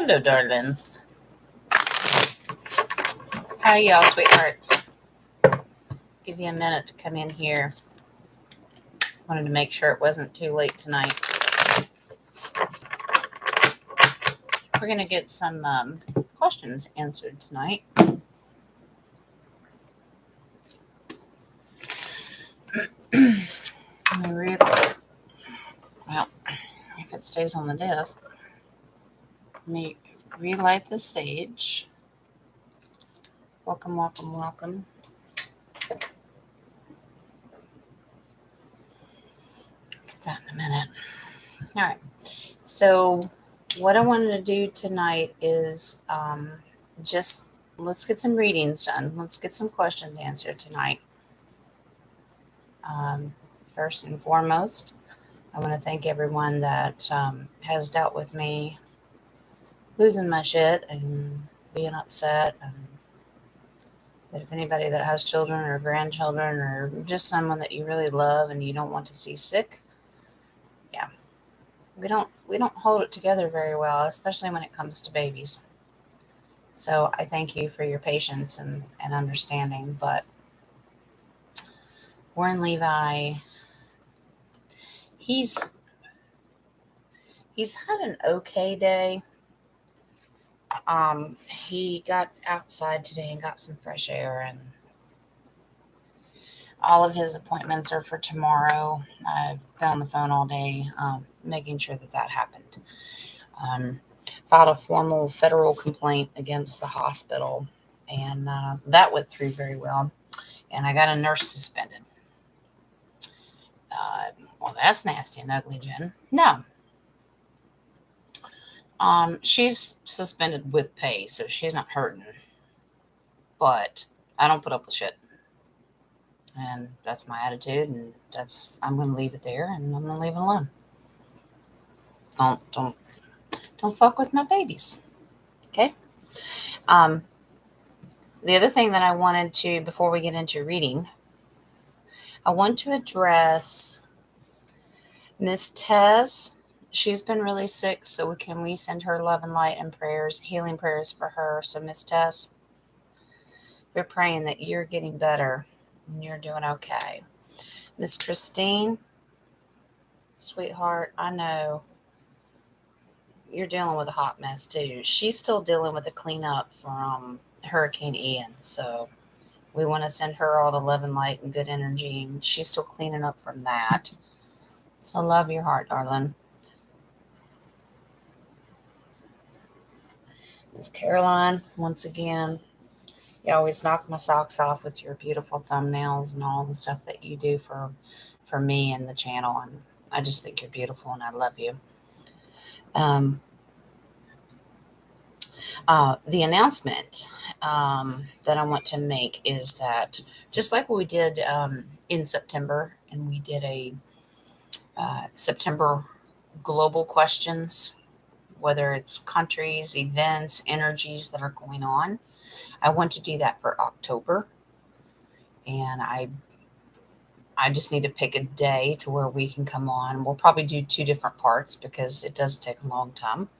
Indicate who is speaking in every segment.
Speaker 1: Hello, darlings. How y'all, sweethearts? Give you a minute to come in here. Wanted to make sure it wasn't too late tonight. We're going to get some questions answered tonight. Let me read. Well, if it stays on the desk, let me relight the sage. Welcome, welcome, welcome. Get that in a minute. All right. So what I wanted to do tonight is just let's get some readings done. Let's get some questions answered tonight. First and foremost, I want to thank everyone that has dealt with me losing my shit and being upset. But if anybody that has children or grandchildren or just someone that you really love and you don't want to see sick, yeah, we don't hold it together very well, especially when it comes to babies. So I thank you for your patience and understanding. But Warren Levi, he's had an okay day. He got outside today and got some fresh air, and all of his appointments are for tomorrow. I've been on the phone all day, making sure that happened. Filed a formal federal complaint against the hospital, and that went through very well. And I got a nurse suspended. Well, that's nasty and ugly, Jen. No. She's suspended with pay, so she's not hurting. But I don't put up with shit. And that's my attitude, and I'm going to leave it there, and I'm going to leave it alone. Don't fuck with my babies. Okay? The other thing that I wanted to, before we get into reading, I want to address Miss Tess. She's been really sick, so can we send her love and light and prayers, healing prayers for her? So Miss Tess, we're praying that you're getting better and you're doing okay. Miss Christine, sweetheart, I know you're dealing with a hot mess too. She's still dealing with the cleanup from Hurricane Ian, so we want to send her all the love and light and good energy, and she's still cleaning up from that. So love your heart, darling. Miss Caroline, once again, you always knock my socks off with your beautiful thumbnails and all the stuff that you do for me and the channel. And I just think you're beautiful and I love you. The announcement that I want to make is that just like we did in September, and we did a September global questions, whether it's countries, events, energies that are going on, I want to do that for October. And I just need to pick a day to where we can come on. We'll probably do 2 different parts because it does take a long time.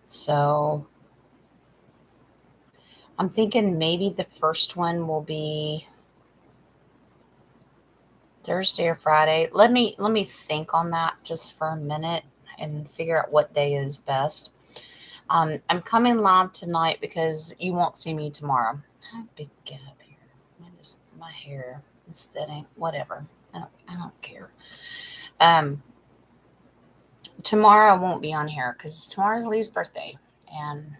Speaker 1: So I'm thinking maybe the first one will be Thursday or Friday. Let me think on that just for a minute and figure out what day is best. I'm coming live tonight because you won't see me tomorrow. I have a big gap here. My hair, that ain't whatever. I don't care. Tomorrow I won't be on here because tomorrow's Lee's birthday, and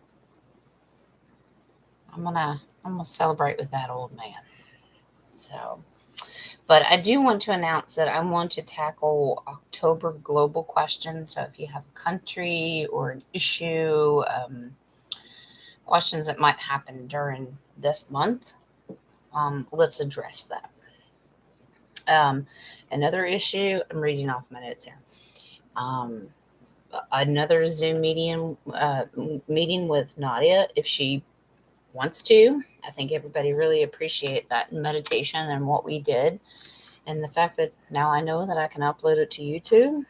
Speaker 1: I'm gonna celebrate with that old man. So, but I do want to announce that I want to tackle October global questions. So if you have a country or an issue, questions that might happen during this month, let's address that. Another issue, I'm reading off my notes here. Another Zoom meeting with Nadia, if she wants to. I think everybody really appreciate that meditation and what we did, and the fact that now I know that I can upload it to YouTube.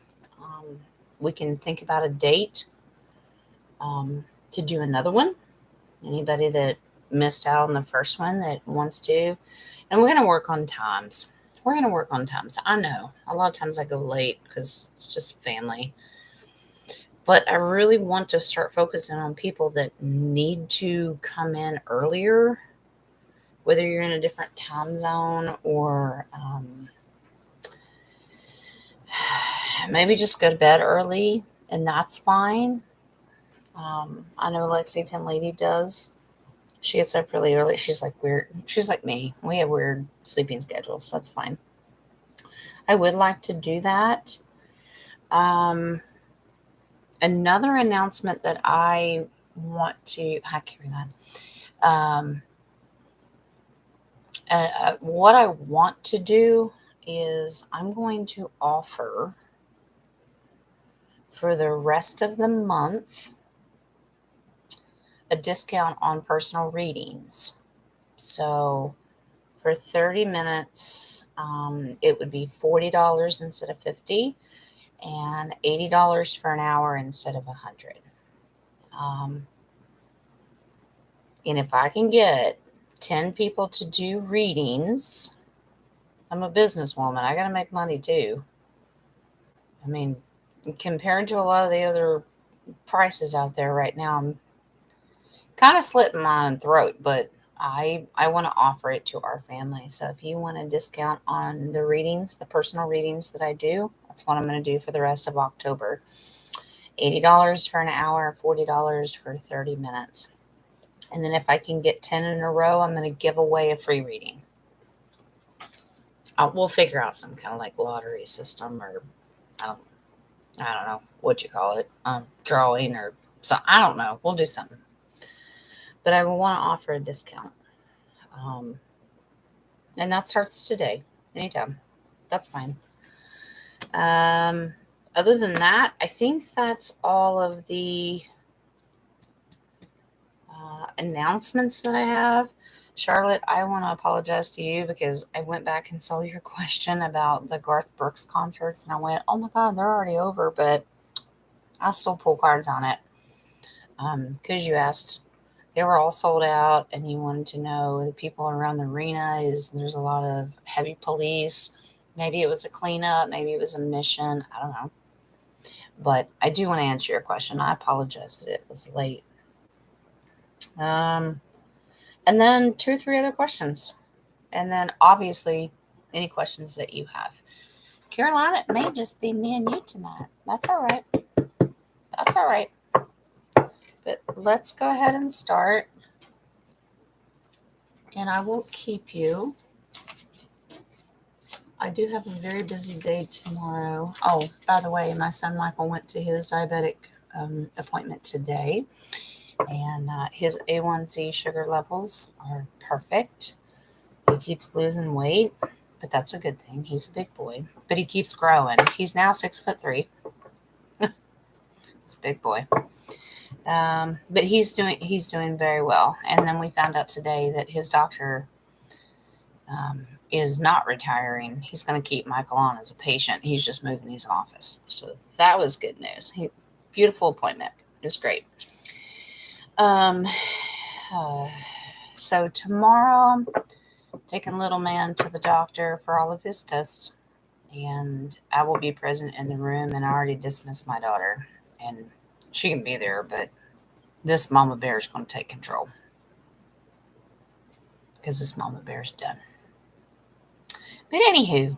Speaker 1: We can think about a date to do another one. Anybody that missed out on the first one that wants to. And we're going to work on times. We're going to work on times. I know a lot of times I go late because it's just family. But I really want to start focusing on people that need to come in earlier, whether you're in a different time zone or maybe just go to bed early, and that's fine. I know Lexington Lady does. She gets up really early. She's like weird. She's like me. We have weird sleeping schedules. So that's fine. I would like to do that. Um, Another announcement that I want to. Hi, Caroline. Um, what I want to do is I'm going to offer for the rest of the month a discount on personal readings. So for 30 minutes, it would be $40 instead of $50 and $80 for an hour instead of $100. And if I can get 10 people to do readings, I'm a businesswoman. I got to make money too. I mean, compared to a lot of the other prices out there right now, I'm kind of slitting my own throat, but I want to offer it to our family. So if you want a discount on the readings, the personal readings that I do, that's what I'm going to do for the rest of October. $80 for an hour, $40 for 30 minutes. And then if I can get 10 in a row, I'm going to give away a free reading. We'll figure out some kind of like lottery system, or I don't know what you call it, drawing or so. I don't know. We'll do something. But I will want to offer a discount. And that starts today, anytime. That's fine. Other than that, I think that's all of the announcements that I have. Charlotte, I want to apologize to you because I went back and saw your question about the Garth Brooks concerts, and I went, oh my God, they're already over, but I'll still pull cards on it. Because you asked, they were all sold out, and you wanted to know the people around the arena. There's a lot of heavy police. Maybe it was a cleanup, maybe it was a mission. I don't know. But I do want to answer your question. I apologize that it was late. And then 2 or 3 other questions. And then obviously any questions that you have. Caroline, it may just be me and you tonight. That's all right. That's all right. But let's go ahead and start. And I will keep you. I do have a very busy day tomorrow. Oh, by the way, my son Michael went to his diabetic appointment today. And his A1C sugar levels are perfect. He keeps losing weight, but that's a good thing. He's a big boy, but he keeps growing. He's now 6'3". He's a big boy. But he's doing very well. And then we found out today that his doctor is not retiring. He's going to keep Michael on as a patient. He's just moving his office. So that was good news. Beautiful appointment. It was great. So tomorrow, I'm taking little man to the doctor for all of his tests, and I will be present in the room, and I already dismissed my daughter, and she can be there, but this mama bear is going to take control because this mama bear is done. But anywho,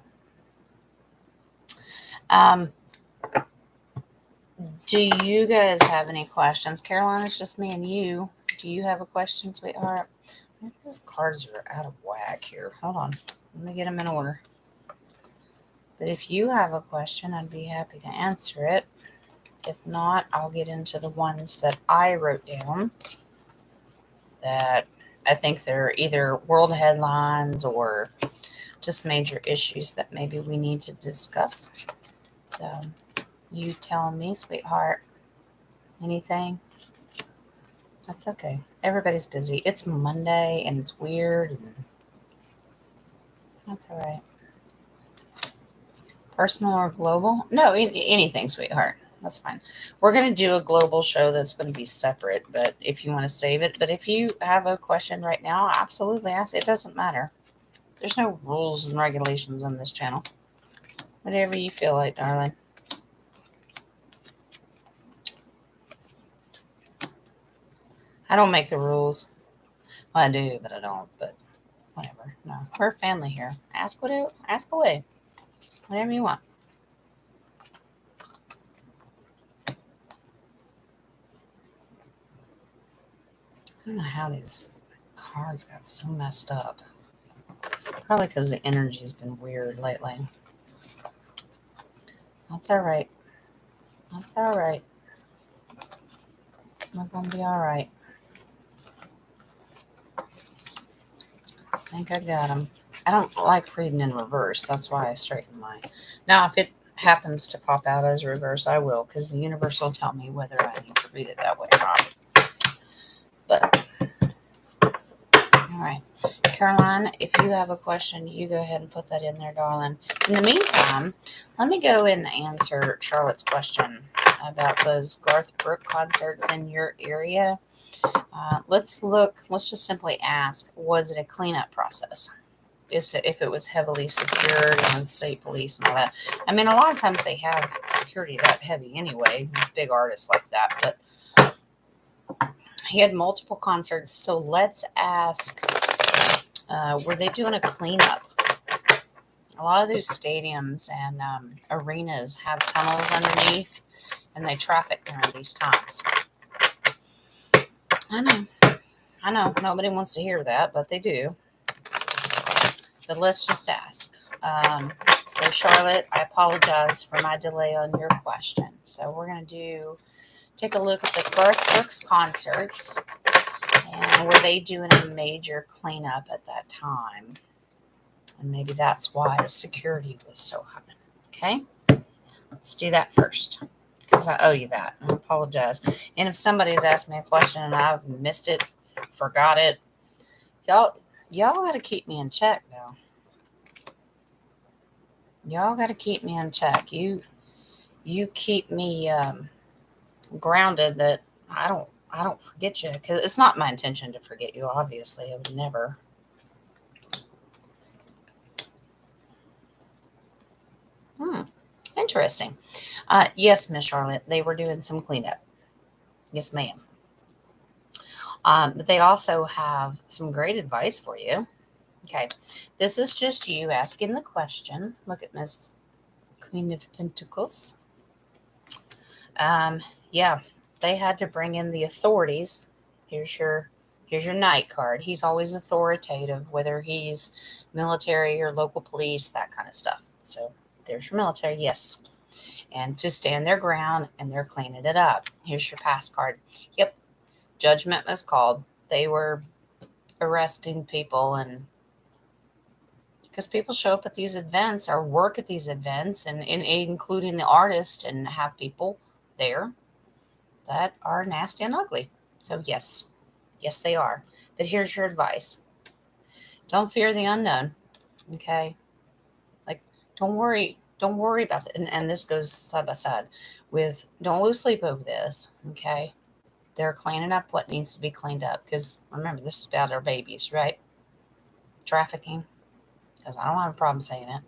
Speaker 1: do you guys have any questions? Caroline, it's just me and you. Do you have a question, sweetheart? These cards are out of whack here. Hold on. Let me get them in order. But if you have a question, I'd be happy to answer it. If not, I'll get into the ones that I wrote down that I think they're either world headlines or just major issues that maybe we need to discuss. So you tell me, sweetheart. Anything? That's okay. Everybody's busy. It's Monday and it's weird. And that's all right. Personal or global? No, anything, sweetheart. That's fine. We're going to do a global show that's going to be separate, but if you want to save it. But if you have a question right now, absolutely ask. It doesn't matter. There's no rules and regulations on this channel. Whatever you feel like, darling. I don't make the rules. Well, I do, but I don't. But whatever. No, we're family here. Ask whatever. Ask away. Whatever you want. I don't know how these cards got so messed up. Probably because the energy's been weird lately. That's all right. That's all right. We're going to be all right. I think I got them. I don't like reading in reverse. That's why I straighten mine. Now, if it happens to pop out as reverse, I will, because the universe will tell me whether I need to read it that way or not. But, all right. Caroline, if you have a question, you go ahead and put that in there, darling. In the meantime, let me go and answer Charlotte's question about those Garth Brooks concerts in your area. Let's just simply ask, was it a cleanup process? If it was heavily secured and the state police and all that. I mean, a lot of times they have security that heavy anyway, big artists like that, but he had multiple concerts. So let's ask, were they doing a cleanup? A lot of those stadiums and arenas have tunnels underneath, and they traffic during these times. I know, nobody wants to hear that, but they do. But let's just ask. So Charlotte, I apologize for my delay on your question. So we're going to take a look at the Garth Brooks concerts, and were they doing a major cleanup at that time? And maybe that's why the security was so high. Okay, let's do that first, because I owe you that. I apologize. And if somebody's asked me a question and I've missed it, forgot it, y'all got to keep me in check now. Y'all got to keep me in check. You keep me grounded that I don't forget you, because it's not my intention to forget you. Obviously, I would never. Interesting. Yes, Miss Charlotte, they were doing some cleanup. Yes, ma'am. But they also have some great advice for you. Okay, this is just you asking the question. Look at Miss Queen of Pentacles. Yeah, they had to bring in the authorities. Here's your knight card. He's always authoritative, whether he's military or local police, that kind of stuff. So there's your military, yes. And to stand their ground, and they're cleaning it up. Here's your pass card. Yep, judgment was called. They were arresting people, and because people show up at these events or work at these events, and including the artist, and have people there that are nasty and ugly. So yes, they are. But here's your advice. Don't fear the unknown. Okay. Like, don't worry about it. And this goes side by side with, don't lose sleep over this. Okay. They're cleaning up what needs to be cleaned up. Because remember, this is about our babies, right? Trafficking. Because I don't have a problem saying it.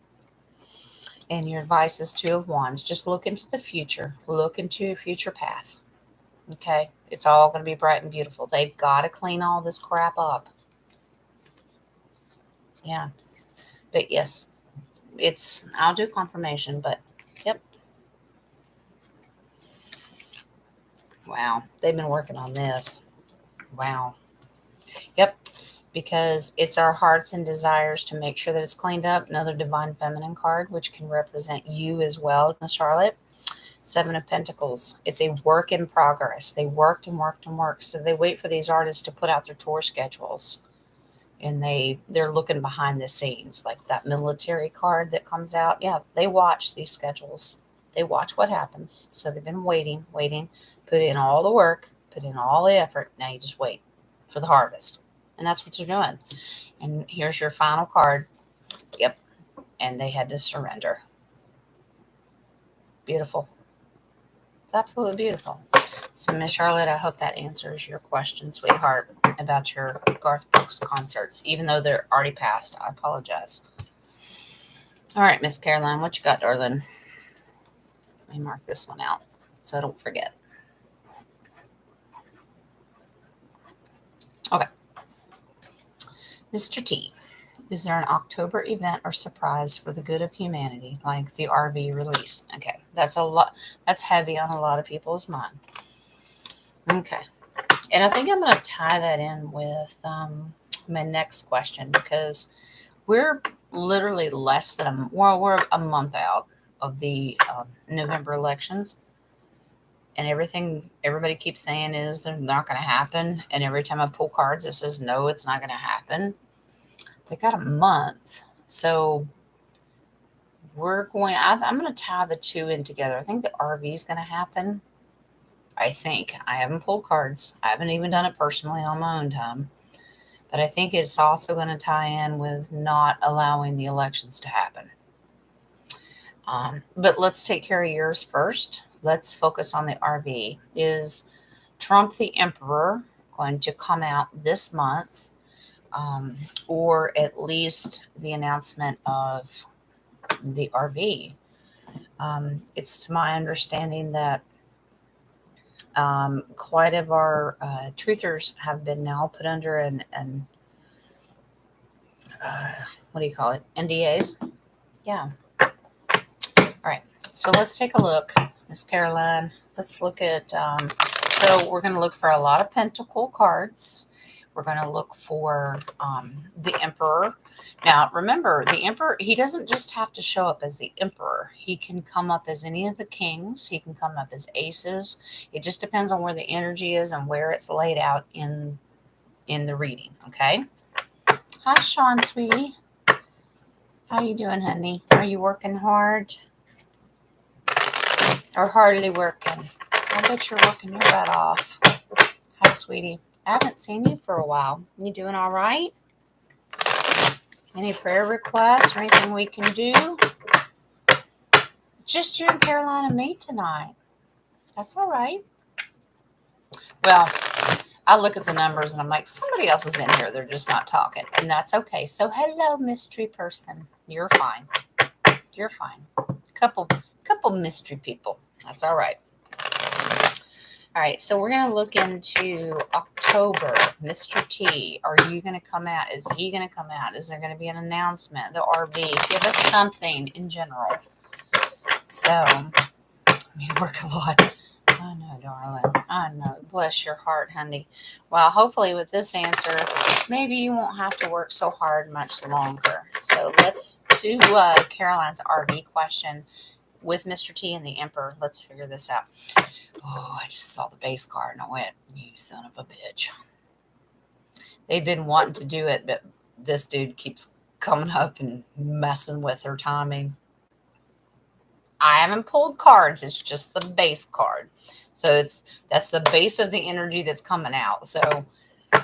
Speaker 1: And your advice is Two of Wands. Just look into the future. Look into a future path. Okay? It's all going to be bright and beautiful. They've got to clean all this crap up. Yeah. But yes, I'll do confirmation, but yep. Wow. They've been working on this. Wow. Yep. Because it's our hearts and desires to make sure that it's cleaned up. Another Divine Feminine card, which can represent you as well, Charlotte. Seven of Pentacles. It's a work in progress. They worked and worked and worked. So they wait for these artists to put out their tour schedules. And they're looking behind the scenes, like that military card that comes out. Yeah, they watch these schedules. They watch what happens. So they've been waiting, put in all the work, put in all the effort. Now you just wait for the harvest. And that's what they're doing. And here's your final card. Yep. And they had to surrender. Beautiful. It's absolutely beautiful. So, Miss Charlotte, I hope that answers your question, sweetheart, about your Garth Brooks concerts. Even though they're already past, I apologize. All right, Miss Caroline, what you got, darling? Let me mark this one out so I don't forget. Okay. Mr. T, is there an October event or surprise for the good of humanity, like the RV release? Okay, that's a lot. That's heavy on a lot of people's mind. Okay, and I think I'm going to tie that in with my next question, because we're literally less than we're a month out of the November elections, and everybody keeps saying is they're not going to happen, and every time I pull cards, it says no, it's not going to happen. They got a month, so I'm going to tie the two in together. I think the RV is going to happen. I think I haven't pulled cards. I haven't even done it personally on my own time. But I think it's also going to tie in with not allowing the elections to happen. But let's take care of yours first. Let's focus on the RV. Is Trump the Emperor going to come out this month? Or at least the announcement of the RV. It's to my understanding that quite of our truthers have been now put under an what do you call it? NDAs. Yeah. All right. So let's take a look, Miss Caroline. Let's look at. So we're going to look for a lot of pentacle cards. We're going to look for the Emperor. Now, remember, the Emperor, he doesn't just have to show up as the Emperor. He can come up as any of the kings. He can come up as aces. It just depends on where the energy is and where it's laid out in the reading, okay? Hi, Sean, sweetie. How you doing, honey? Are you working hard? Or hardly working? I bet you're working your butt off. Hi, sweetie. I haven't seen you for a while. You doing all right? Any prayer requests or anything we can do? Just you and Caroline and me tonight. That's all right. Well, I look at the numbers and I'm like, somebody else is in here. They're just not talking. And that's okay. So hello, mystery person. You're fine. You're fine. Couple mystery people. That's all right. All right, so we're going to look into October. Mr. T, are you going to come out? Is he going to come out? Is there going to be an announcement? The RV, give us something in general. So, you work a lot. I know, darling. I know. Bless your heart, honey. Well, hopefully with this answer, maybe you won't have to work so hard much longer. So let's do Caroline's RV question with Mr. T and the Emperor. Let's figure this out. Oh, I just saw the base card and I went, you son of a bitch. They've been wanting to do it, but this dude keeps coming up and messing with their timing. I haven't pulled cards. It's just the base card. So that's the base of the energy that's coming out. So, all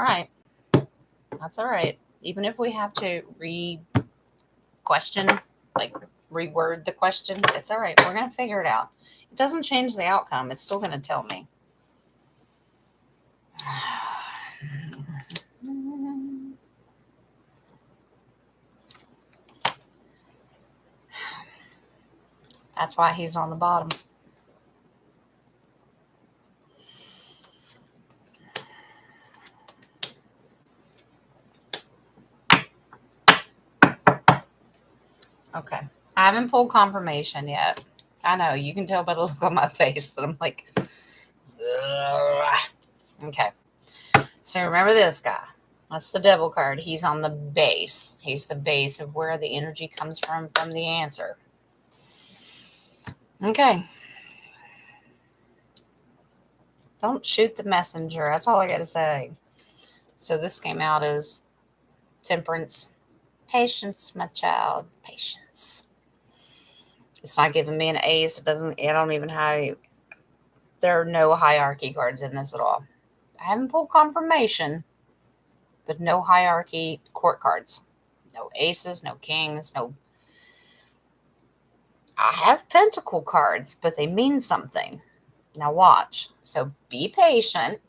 Speaker 1: right. That's all right. Even if we have to re-question, like reword the question, it's all right. We're going to figure it out. It doesn't change the outcome. It's still going to tell me. That's why he's on the bottom. Okay. I haven't pulled confirmation yet. I know. You can tell by the look on my face that I'm like, ugh. Okay. So remember this guy. That's the devil card. He's on the base. He's the base of where the energy comes from the answer. Okay. Don't shoot the messenger. That's all I got to say. So this came out as Temperance. Patience, my child. Patience. It's not giving me an ace. I don't even have, there are no hierarchy cards in this at all. I haven't pulled confirmation, but no hierarchy court cards. No aces, no kings, no. I have pentacle cards, but they mean something. Now watch. So be patient.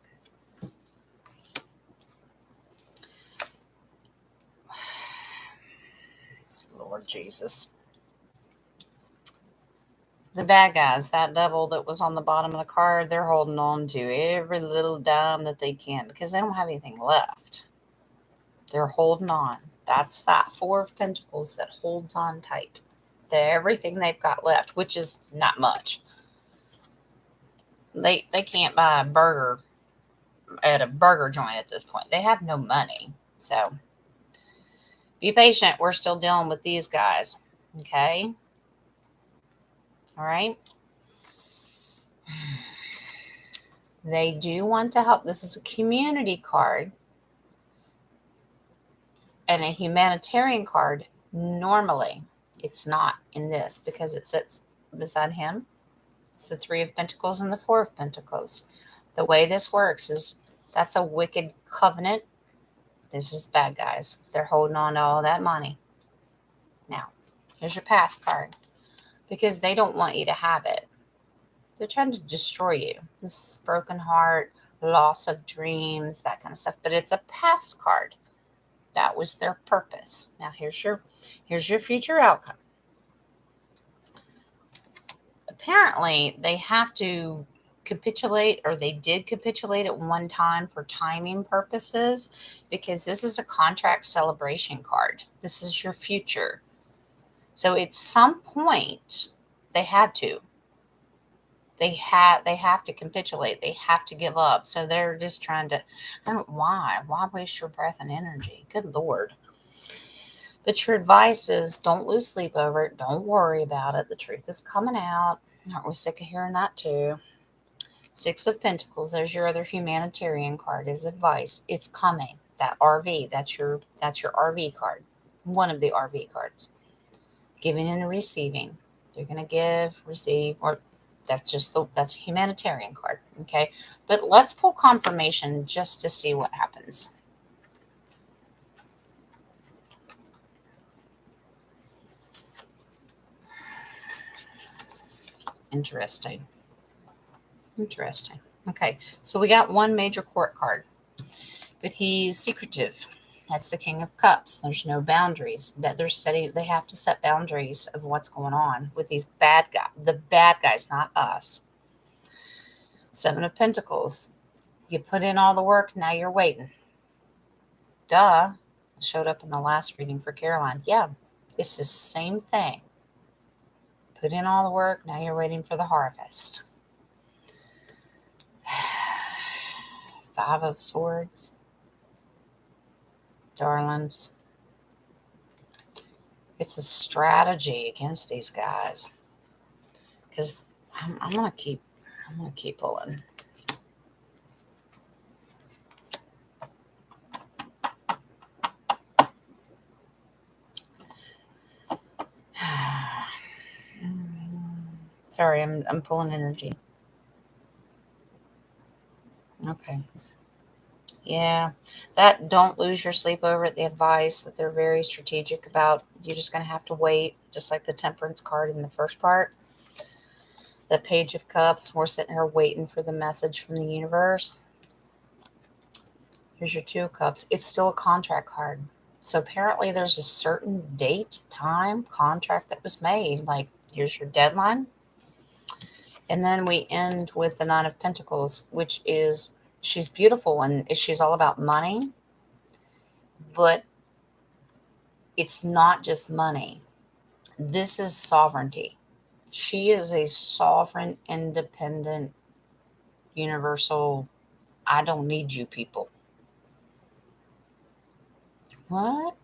Speaker 1: Lord Jesus. The bad guys, that devil that was on the bottom of the card, they're holding on to every little dime that they can because they don't have anything left. They're holding on. That's that Four of Pentacles that holds on tight to everything they've got left, which is not much. They can't buy a burger at a burger joint at this point. They have no money. So be patient. We're still dealing with these guys. Okay. All right. They do want to help. This is a community card and a humanitarian card. Normally, it's not in this because it sits beside him. It's the Three of Pentacles and the Four of Pentacles. The way this works is that's a wicked covenant. This is bad guys. They're holding on to all that money. Now, here's your past card because they don't want you to have it. They're trying to destroy you. This is broken heart, loss of dreams, that kind of stuff. But it's a past card. That was their purpose. Now here's your future outcome. Apparently, they have to capitulate, or they did capitulate at one time for timing purposes, because this is a contract celebration card. This is your future. So at some point, they had to. They have to capitulate. They have to give up. So they're just trying to, why waste your breath and energy? Good Lord. But your advice is don't lose sleep over it. Don't worry about it. The truth is coming out. Aren't we sick of hearing that too? Six of Pentacles. There's your other humanitarian card. Is advice. It's coming. That RV. That's your RV card. One of the RV cards. Giving and receiving. You're gonna give, receive, or that's a humanitarian card. Okay. But let's pull confirmation just to see what happens. Interesting. Okay. So we got one major court card, but he's secretive. That's the King of Cups. There's no boundaries. But they have to set boundaries of what's going on with these bad guys. The bad guys, not us. Seven of Pentacles. You put in all the work, now you're waiting. Duh. Showed up in the last reading for Caroline. Yeah, it's the same thing. Put in all the work, now you're waiting for the harvest. Five of Swords. Darlings. It's a strategy against these guys. Because I'm gonna keep pulling. Sorry, I'm pulling energy. Okay. Yeah, that don't lose your sleep over it. The advice that they're very strategic about. You're just going to have to wait, just like the Temperance card in the first part. The Page of Cups, we're sitting here waiting for the message from the universe. Here's your Two of Cups. It's still a contract card. So apparently there's a certain date, time, contract that was made. Like, here's your deadline. And then we end with the Nine of Pentacles, which is, she's beautiful and she's all about money. But it's not just money. This is sovereignty. She is a sovereign, independent, universal, I don't need you people. What?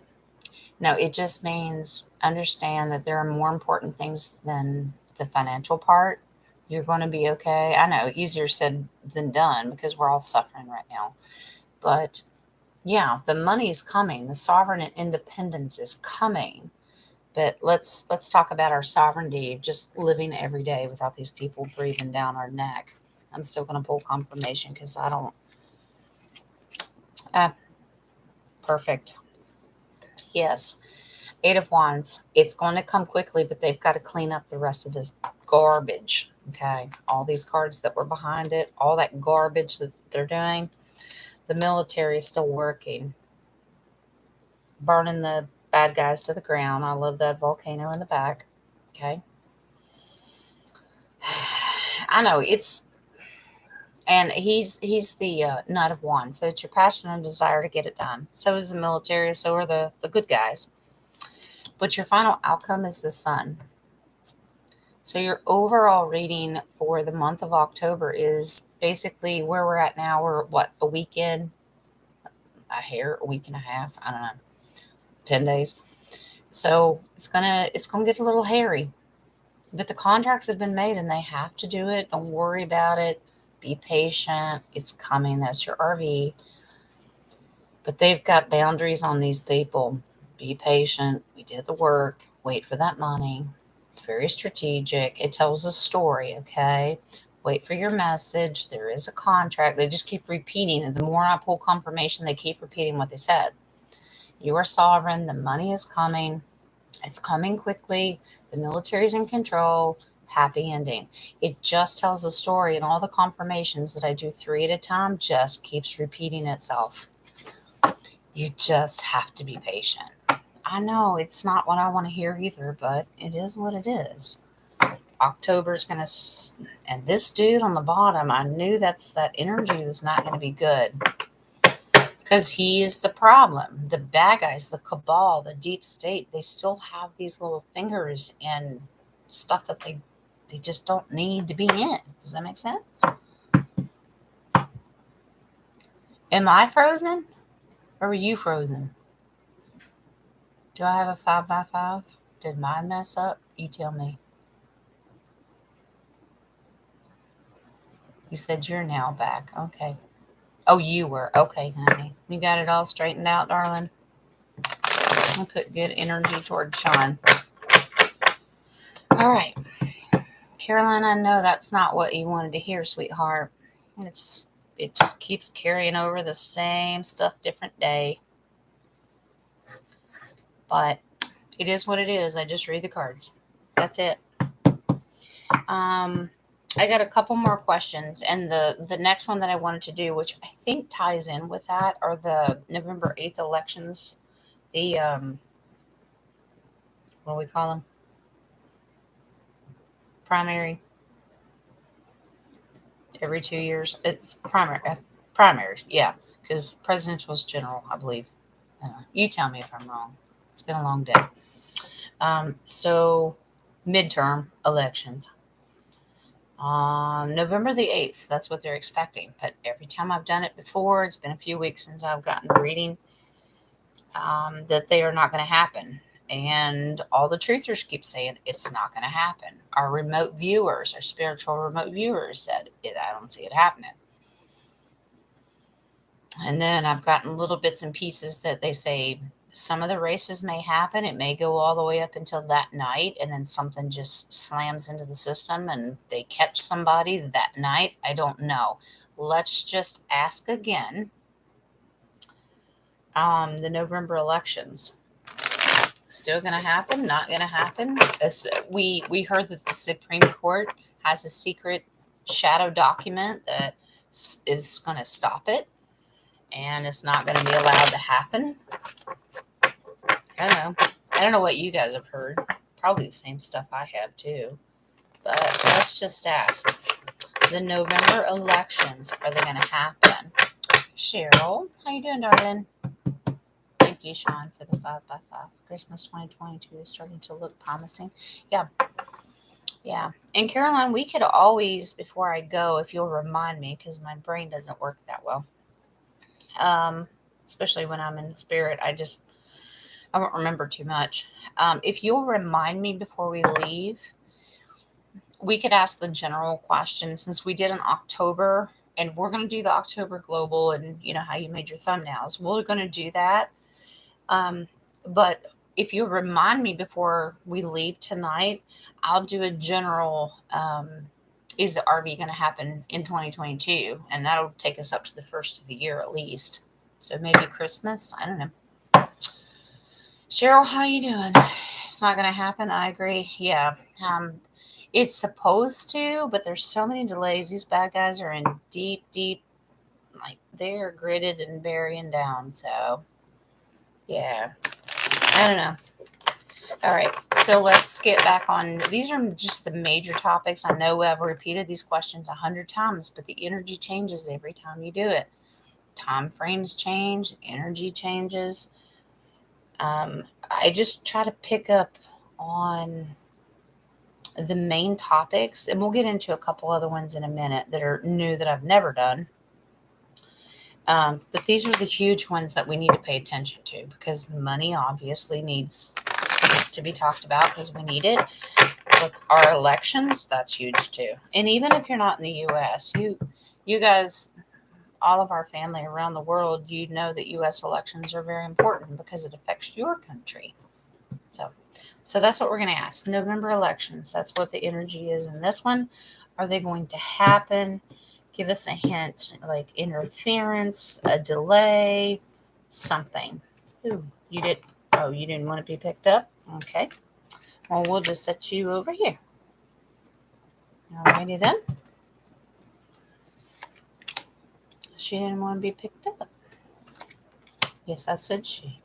Speaker 1: No, it just means understand that there are more important things than the financial part. You're going to be okay. I know, easier said than done because we're all suffering right now. But yeah, the money's coming. The sovereign and independence is coming. But let's talk about our sovereignty of just living every day without these people breathing down our neck. I'm still going to pull confirmation because I don't. Perfect. Yes. Eight of Wands. It's going to come quickly, but they've got to clean up the rest of this garbage. Okay. All these cards that were behind it, all that garbage that they're doing. The military is still working, burning the bad guys to the ground. I love that volcano in the back. Okay. I know it's, and he's the Knight of Wands. So it's your passion and desire to get it done. So is the military. So are the good guys. But your final outcome is the Sun. So your overall reading for the month of October is basically where we're at now. We're what, a weekend, a week and a half. I don't know, 10 days. So it's gonna get a little hairy. But the contracts have been made and they have to do it. Don't worry about it. Be patient. It's coming. That's your RV. But they've got boundaries on these people. Be patient. We did the work. Wait for that money. It's very strategic. It tells a story, okay? Wait for your message. There is a contract. They just keep repeating. And the more I pull confirmation, they keep repeating what they said. You are sovereign. The money is coming. It's coming quickly. The military's in control. Happy ending. It just tells a story, and all the confirmations that I do 3 at a time just keeps repeating itself. You just have to be patient. I know it's not what I want to hear either, but it is what it is. October's going to, and this dude on the bottom, I knew that energy was not going to be good. Because he is the problem. The bad guys, the cabal, the deep state, they still have these little fingers in stuff that they just don't need to be in. Does that make sense? Am I frozen? Or are you frozen? Do I have a 5x5? Did mine mess up? You tell me. You said you're now back. Okay. Oh, you were. Okay, honey. You got it all straightened out, darling? I'll put good energy toward Sean. All right. Caroline, I know that's not what you wanted to hear, sweetheart. It just keeps carrying over the same stuff, different day. But it is what it is. I just read the cards. That's it. I got a couple more questions, and the next one that I wanted to do, which I think ties in with that, are the November 8th elections. The what do we call them? Primary. Every 2 years. It's primaries, yeah, because presidential is general, I believe. You tell me if I'm wrong. It's been a long day. So midterm elections. November the 8th, that's what they're expecting. But every time I've done it before, it's been a few weeks since I've gotten the reading, that they are not going to happen. And all the truthers keep saying it's not going to happen. Our remote viewers, our spiritual remote viewers said, I don't see it happening. And then I've gotten little bits and pieces that they say some of the races may happen. It may go all the way up until that night, and then something just slams into the system and they catch somebody that night. I don't know. Let's just ask again. The November elections. Still going to happen? Not going to happen? We heard that the Supreme Court has a secret shadow document that is going to stop it, and it's not going to be allowed to happen. I don't know what you guys have heard. Probably the same stuff I have too. But let's just ask. The November elections, are they going to happen? Cheryl, how you doing, darling? Thank you, Sean, for the 5x5. Christmas 2022 is starting to look promising. Yeah. And Caroline, we could always, before I go, if you'll remind me, because my brain doesn't work that well, especially when I'm in spirit, I won't remember too much. If you'll remind me before we leave, we could ask the general question, since we did in October, and we're going to do the October Global, and you know how you made your thumbnails. We're going to do that. But if you remind me before we leave tonight, I'll do a general, is the RV going to happen in 2022? And that'll take us up to the first of the year at least. So maybe Christmas. I don't know. Cheryl, how you doing? It's not going to happen. I agree. Yeah. It's supposed to, but there's so many delays. These bad guys are in deep, like they are gritted and burying down. So, yeah. I don't know. All right. So let's get back on. These are just the major topics. I know I've repeated these questions 100 times, but the energy changes every time you do it. Time frames change, energy changes. I just try to pick up on the main topics, and we'll get into a couple other ones in a minute that are new that I've never done. But these are the huge ones that we need to pay attention to because money obviously needs to be talked about because we need it. With our elections, that's huge too. And even if you're not in the U.S., you guys, all of our family around the world, you know that U.S. elections are very important because it affects your country. So that's what we're going to ask. November elections. That's what the energy is in this one. Are they going to happen? Give us a hint, like interference, a delay, something. Ooh, you did. Oh, you didn't want to be picked up. Okay. Well, we'll just set you over here. Alrighty then. She didn't want to be picked up. Yes, I said she.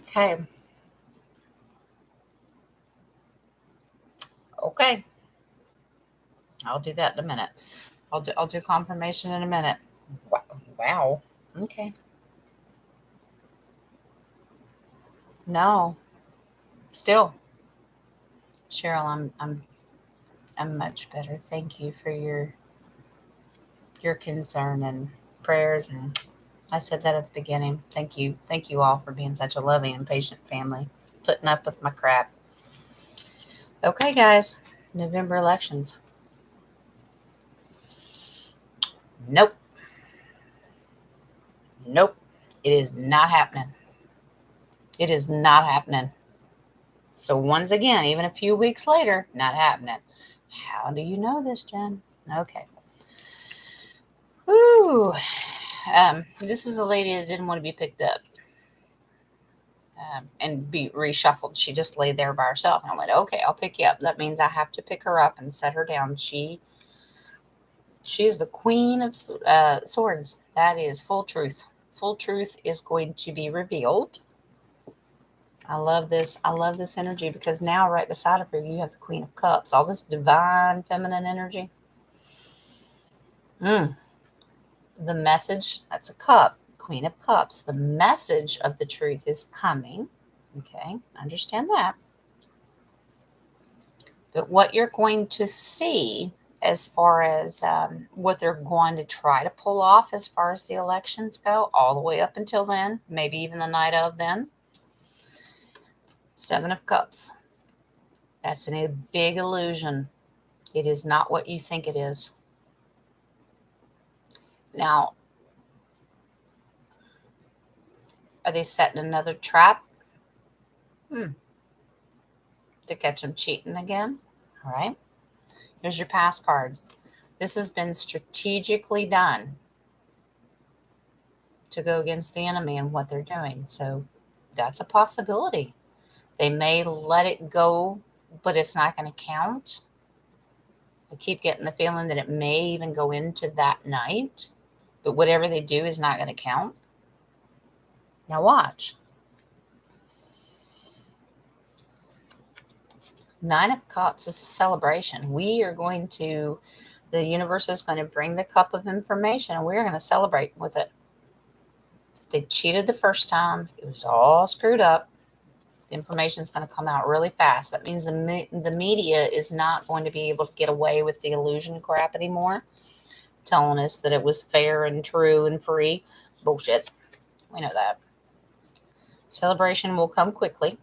Speaker 1: Okay. Okay. I'll do that in a minute. I'll do confirmation in a minute. Wow. Okay. No. Still. Cheryl, I'm much better. Thank you for your concern and prayers, and I said that at the beginning. Thank you. Thank you all for being such a loving and patient family, putting up with my crap. Okay, guys. November elections. Nope. Nope. It is not happening. It is not happening. So once again, even a few weeks later, not happening. How do you know this, Jen? Okay. Woo. This is a lady that didn't want to be picked up and be reshuffled. She just laid there by herself. And I went, okay, I'll pick you up. That means I have to pick her up and set her down. She's the queen of swords. That is full truth. Full truth is going to be revealed. I love this. I love this energy because now right beside of her, you have the Queen of Cups, all this divine feminine energy. The message, that's a cup, Queen of Cups. The message of the truth is coming. Okay, understand that. But what you're going to see as far as what they're going to try to pull off as far as the elections go, all the way up until then, maybe even the night of then, Seven of Cups. That's a big illusion. It is not what you think it is. Now, are they setting another trap? To catch them cheating again? All right. Here's your pass card. This has been strategically done to go against the enemy and what they're doing. So that's a possibility. They may let it go, but it's not going to count. I keep getting the feeling that it may even go into that night, but whatever they do is not going to count. Now watch. Nine of Cups is a celebration. The universe is going to bring the cup of information and we're going to celebrate with it. They cheated the first time. It was all screwed up. The information is going to come out really fast. That means the media is not going to be able to get away with the illusion crap anymore, telling us that it was fair and true and free. Bullshit. We know that. Celebration will come quickly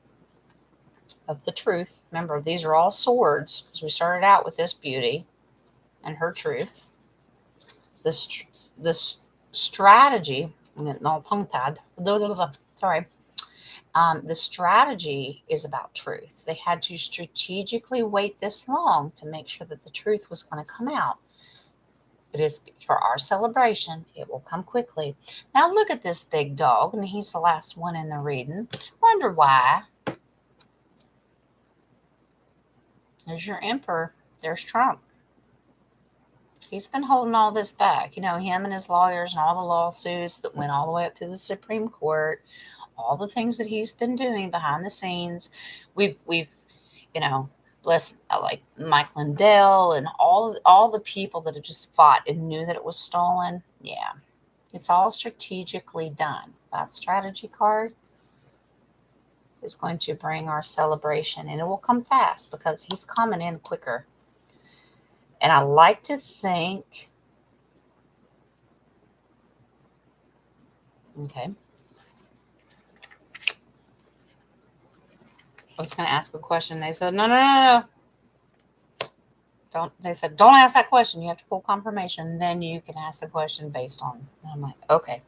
Speaker 1: of the truth. Remember, these are all swords because we started out with this beauty and her truth. The strategy, I'm getting all tongue-tied. Sorry. The strategy is about truth. They had to strategically wait this long to make sure that the truth was going to come out. It is for our celebration. It will come quickly. Now look at this big dog, and he's the last one in the reading. Wonder why. There's your emperor. There's Trump. He's been holding all this back. You know, him and his lawyers and all the lawsuits that went all the way up through the Supreme Court, all the things that he's been doing behind the scenes. We've you know, bless like Mike Lindell and all the people that have just fought and knew that it was stolen. Yeah, it's all strategically done. That strategy card is going to bring our celebration, and it will come fast because he's coming in quicker. And I like to think, okay, I was going to ask a question. They said, no. They said, don't ask that question. You have to pull confirmation. Then you can ask the question based on. And I'm like, okay.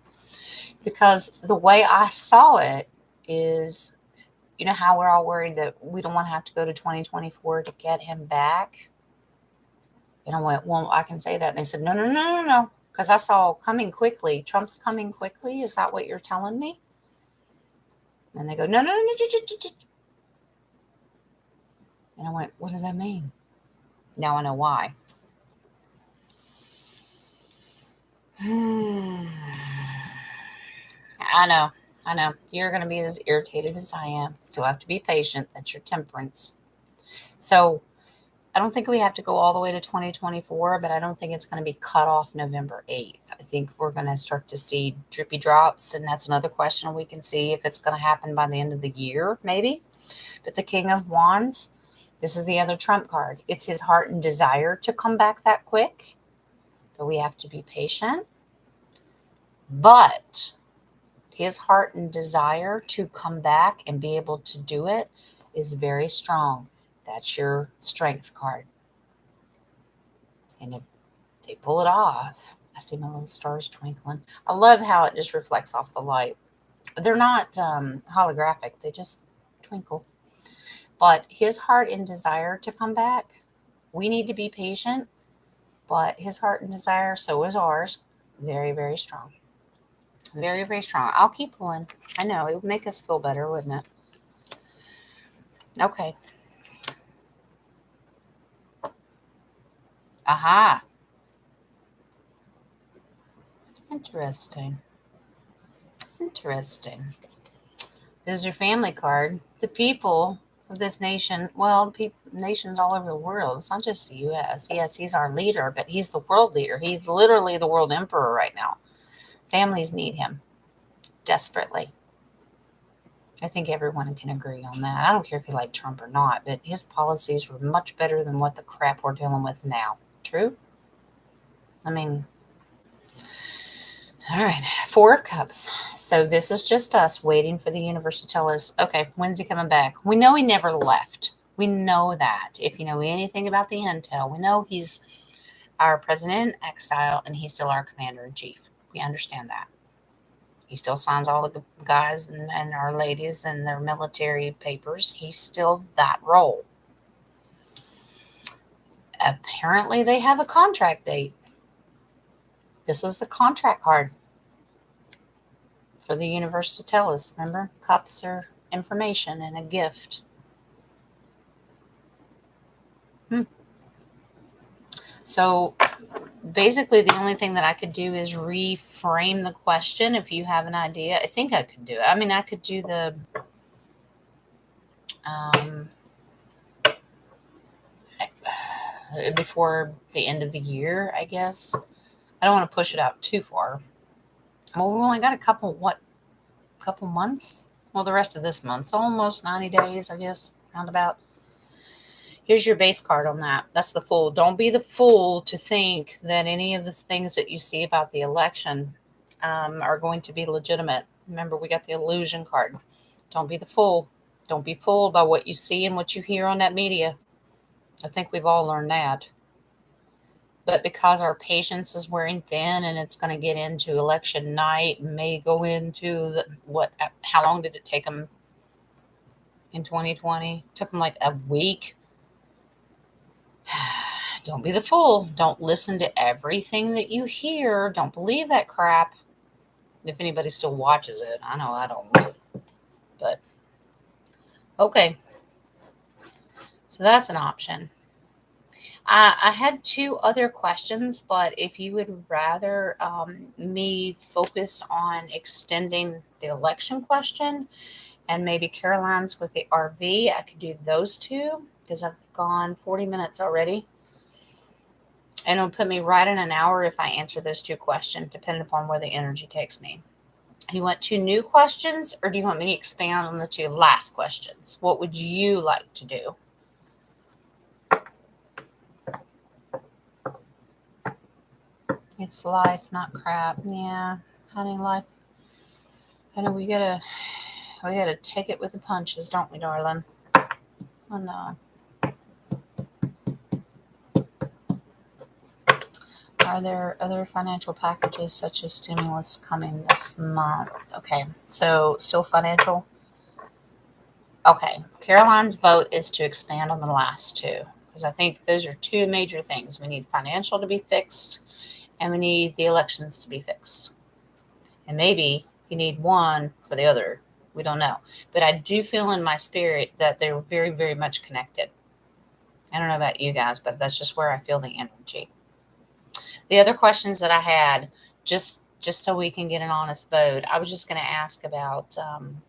Speaker 1: Because the way I saw it is, you know how we're all worried that we don't want to have to go to 2024 to get him back? And I went, well, I can say that. And they said, no. Because I saw coming quickly. Trump's coming quickly. Is that what you're telling me? And they go, no. And I went, what does that mean? Now I know why. I know. You're going to be as irritated as I am. Still have to be patient. That's your temperance. So I don't think we have to go all the way to 2024, but I don't think it's going to be cut off November 8th. I think we're going to start to see drippy drops, and that's another question we can see if it's going to happen by the end of the year, maybe. But the King of Wands, this is the other trump card. It's his heart and desire to come back that quick, but we have to be patient. But his heart and desire to come back and be able to do it is very strong. That's your strength card. And if they pull it off, I see my little stars twinkling. I love how it just reflects off the light. They're not holographic. They just twinkle. But his heart and desire to come back, we need to be patient. But his heart and desire, so is ours, very, very strong. Very, very strong. I'll keep pulling. I know. It would make us feel better, wouldn't it? Okay. Aha. Interesting. This is your family card. The people of this nation, well, nations all over the world. It's not just the U.S. Yes, he's our leader, but he's the world leader. He's literally the world emperor right now. Families need him desperately. I think everyone can agree on that. I don't care if you like Trump or not, but his policies were much better than what the crap we're dealing with now. True? I mean, all right, 4 of Cups. So this is just us waiting for the universe to tell us, okay, when's he coming back? We know he never left. We know that. If you know anything about the intel, we know he's our president in exile and he's still our commander-in-chief. We understand that. He still signs all the guys and our ladies and their military papers. He's still that role. Apparently, they have a contract date. This is the contract card for the universe to tell us. Remember, cups are information and a gift. So basically, the only thing that I could do is reframe the question. If you have an idea, I think I could do it. I mean, I could do the before the end of the year, I guess. I don't want to push it out too far. Well, we only got a couple months? Well, the rest of this month, so almost 90 days, I guess, roundabout. Here's your base card on that. That's the Fool. Don't be the fool to think that any of the things that you see about the election are going to be legitimate. Remember, we got the illusion card. Don't be the fool. Don't be fooled by what you see and what you hear on that media. I think we've all learned that. But because our patience is wearing thin and it's going to get into election night, may go into how long did it take them in 2020? Took them like a week. Don't be the fool. Don't listen to everything that you hear. Don't believe that crap. If anybody still watches it, I know I don't. But okay, so that's an option. I had two other questions, but if you would rather me focus on extending the election question and maybe Caroline's with the RV, I could do those two because I've gone 40 minutes already. And it'll put me right in an hour if I answer those two questions, depending upon where the energy takes me. You want two new questions, or do you want me to expand on the two last questions? What would you like to do? It's life, not crap. Yeah, honey, life. I know we gotta take it with the punches, don't we, darling? Oh no. Are there other financial packages such as stimulus coming this month? Okay, so still financial. Okay, Caroline's vote is to expand on the last two because I think those are two major things. We need financial to be fixed, and we need the elections to be fixed. And maybe you need one for the other. We don't know. But I do feel in my spirit that they're very, very much connected. I don't know about you guys, but that's just where I feel the energy. The other questions that I had, just so we can get an honest vote, I was just going to ask about, and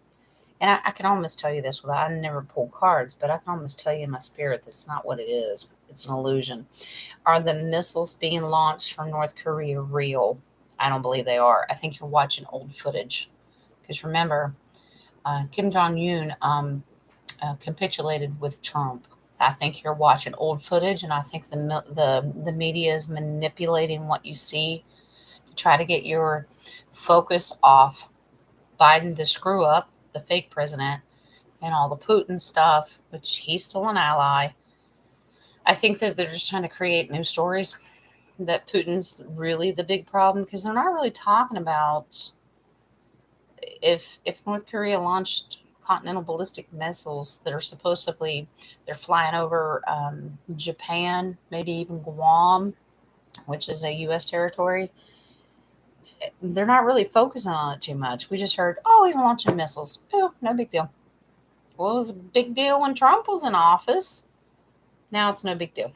Speaker 1: I can almost tell you this without, I never pull cards, but I can almost tell you in my spirit that's not what it is. It's an illusion. Are the missiles being launched from North Korea real? I don't believe they are. I think you're watching old footage. Because remember, Kim Jong-un capitulated with Trump. I think you're watching old footage, and I think the media is manipulating what you see to try to get your focus off Biden, the screw up, the fake president, and all the Putin stuff, which he's still an ally. I think that they're just trying to create new stories that Putin's really the big problem because they're not really talking about if North Korea launched continental ballistic missiles that are supposedly they're flying over Japan, maybe even Guam, which is a U.S. territory. They're not really focusing on it too much. We just heard, oh, he's launching missiles. Oh, no big deal. Well, it was a big deal when Trump was in office. Now it's no big deal.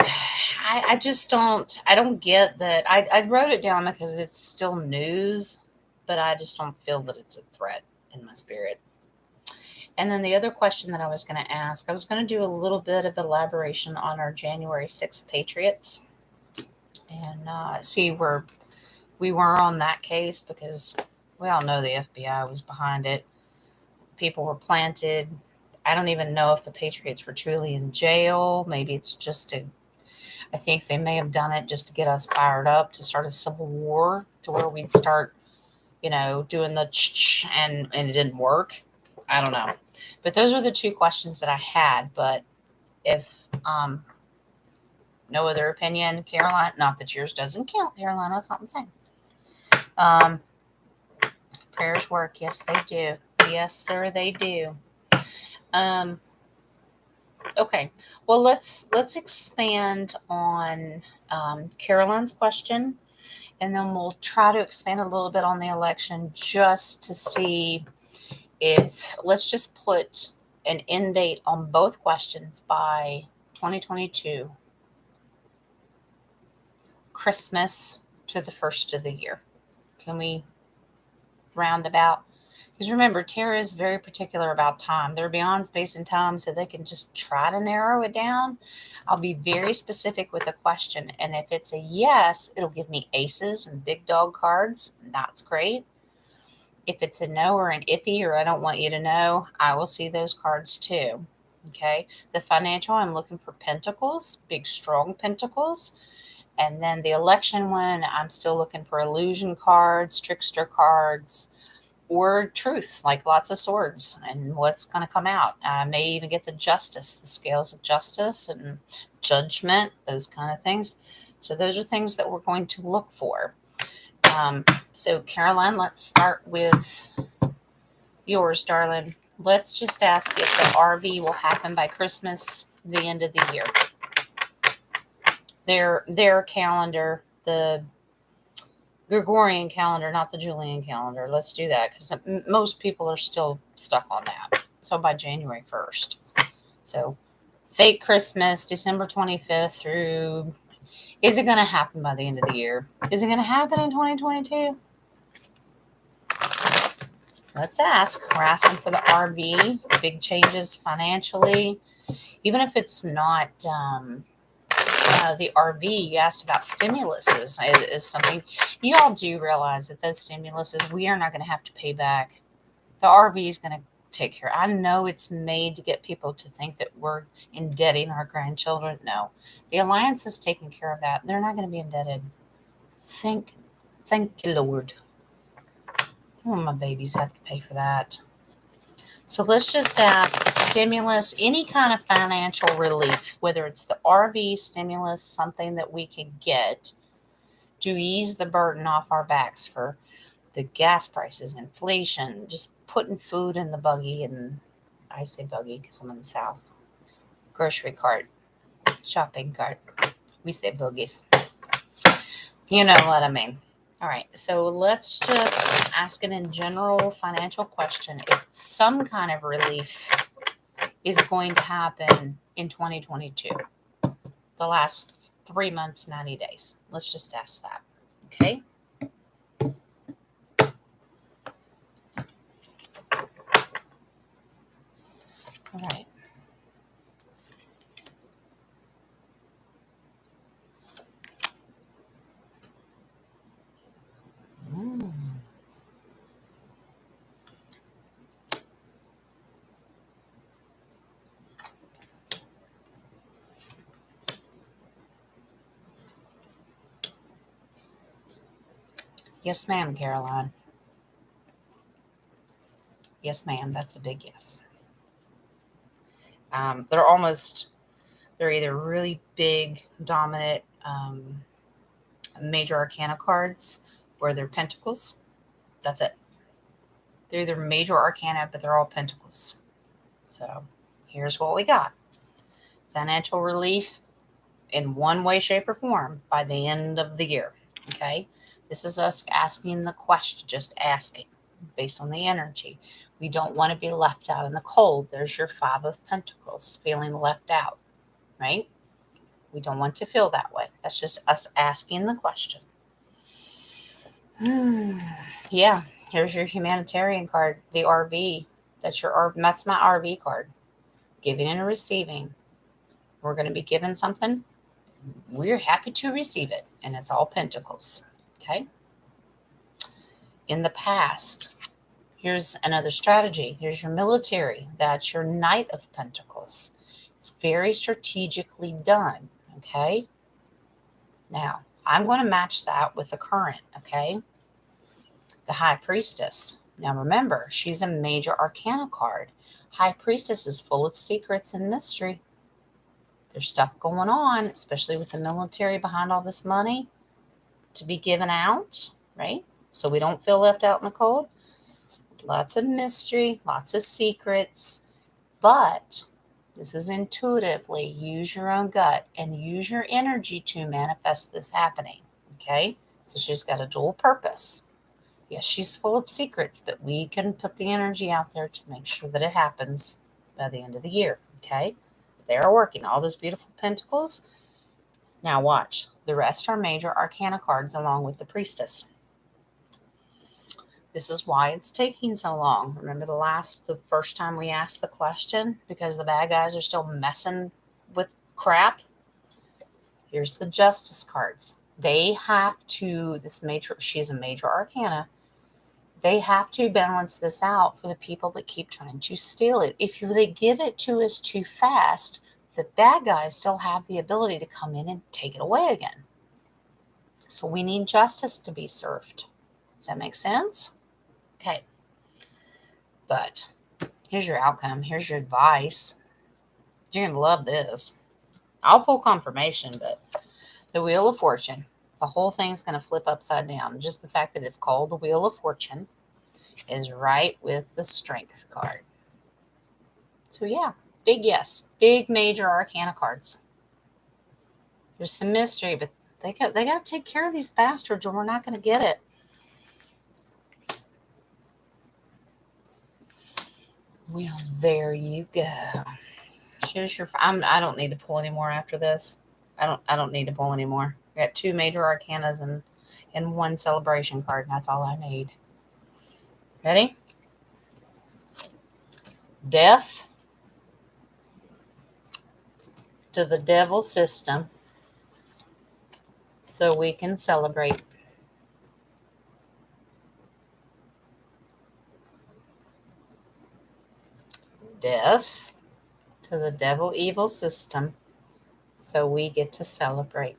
Speaker 1: I just don't get that. I wrote it down because it's still news, but I just don't feel that it's a threat in my spirit. And then the other question that I was going to ask, I was going to do a little bit of elaboration on our January 6th Patriots and see where we were on that case because we all know the FBI was behind it. People were planted. I don't even know if the Patriots were truly in jail. Maybe it's just I think they may have done it just to get us fired up to start a civil war to where we'd start, doing the and it didn't work. I don't know. But those are the two questions that I had. But if no other opinion, Caroline, not that yours doesn't count, Caroline, that's not what I'm saying. Prayers work. Yes, they do. Yes, sir, they do. Okay. Well, let's expand on Caroline's question, and then we'll try to expand a little bit on the election just to see if let's just put an end date on both questions by 2022, Christmas to the first of the year. Can we round about? Because remember, Tara is very particular about time. They're beyond space and time, so they can just try to narrow it down. I'll be very specific with a question. And if it's a yes, it'll give me aces and big dog cards. That's great. If it's a no or an iffy or I don't want you to know, I will see those cards too. Okay. The financial, I'm looking for pentacles, big, strong pentacles. And then the election one, I'm still looking for illusion cards, trickster cards, or truth, like lots of swords and what's going to come out. I may even get the justice, the scales of justice, and judgment, those kind of things. So those are things that we're going to look for. So Caroline, let's start with yours, darling. Let's just ask if the RV will happen by Christmas, the end of the year. Their calendar, the Gregorian calendar, not the Julian calendar. Let's do that because most people are still stuck on that. So by January 1st. So fake Christmas, December 25th through... Is it going to happen by the end of the year? Is it going to happen in 2022? Let's ask. We're asking for the RV, big changes financially. Even if it's not the RV, you asked about stimuluses is something. You all do realize that those stimuluses, we are not going to have to pay back. The RV is going to take care. I know it's made to get people to think that we're indebting our grandchildren. No, the Alliance is taking care of that. They're not going to be indebted. Thank you, Lord. Oh, my babies have to pay for that. So let's just ask stimulus, any kind of financial relief, whether it's the RV stimulus, something that we can get to ease the burden off our backs for the gas prices, inflation, just putting food in the buggy. And I say buggy because I'm in the South. Grocery cart, shopping cart. We say boogies. You know what I mean. All right, so let's just ask it in general financial question. If some kind of relief is going to happen in 2022, the last 3 months, 90 days. Let's just ask that, okay? All right. Yes, ma'am, Caroline. Yes, ma'am. That's a big yes. They're either really big, dominant, major arcana cards, or they're pentacles. That's it. They're either major arcana, but they're all pentacles. So here's what we got. Financial relief in one way, shape, or form by the end of the year. Okay. This is us asking the question, just asking based on the energy. We don't want to be left out in the cold. There's your 5 of Pentacles, feeling left out, right? We don't want to feel that way. That's just us asking the question. Yeah, here's your humanitarian card, the RV. That's my RV card. Giving and receiving. We're going to be given something. We're happy to receive it, and it's all pentacles. Okay. In the past, here's another strategy. Here's your military. That's your Knight of Pentacles. It's very strategically done. Okay. Now, I'm going to match that with the current. Okay. The High Priestess. Now, remember, she's a major arcana card. High Priestess is full of secrets and mystery. There's stuff going on, especially with the military behind all this money to be given out, right? So we don't feel left out in the cold. Lots of mystery, lots of secrets, but this is intuitively. Use your own gut and use your energy to manifest this happening, okay? So she's got a dual purpose. Yes, she's full of secrets, but we can put the energy out there to make sure that it happens by the end of the year, okay? They are working. All those beautiful pentacles. Now watch. The rest are major arcana cards along with the priestess. This is why it's taking so long. Remember the first time we asked the question because the bad guys are still messing with crap? Here's the justice cards. They have to, she's a major arcana. They have to balance this out for the people that keep trying to steal it. If they give it to us too fast, the bad guys still have the ability to come in and take it away again. So we need justice to be served. Does that make sense? Okay. But here's your outcome. Here's your advice. You're going to love this. I'll pull confirmation, but the Wheel of Fortune, the whole thing's going to flip upside down. Just the fact that it's called the Wheel of Fortune is right with the Strength card. So yeah, big yes. Big major arcana cards. There's some mystery, but they got to take care of these bastards or we're not going to get it. Well, there you go. Here's your. I don't need to pull anymore after this. I don't need to pull anymore. I got 2 major arcanas and 1 celebration card, and that's all I need. Ready? Death to the devil system so we can celebrate. Death to the devil evil system so we get to celebrate.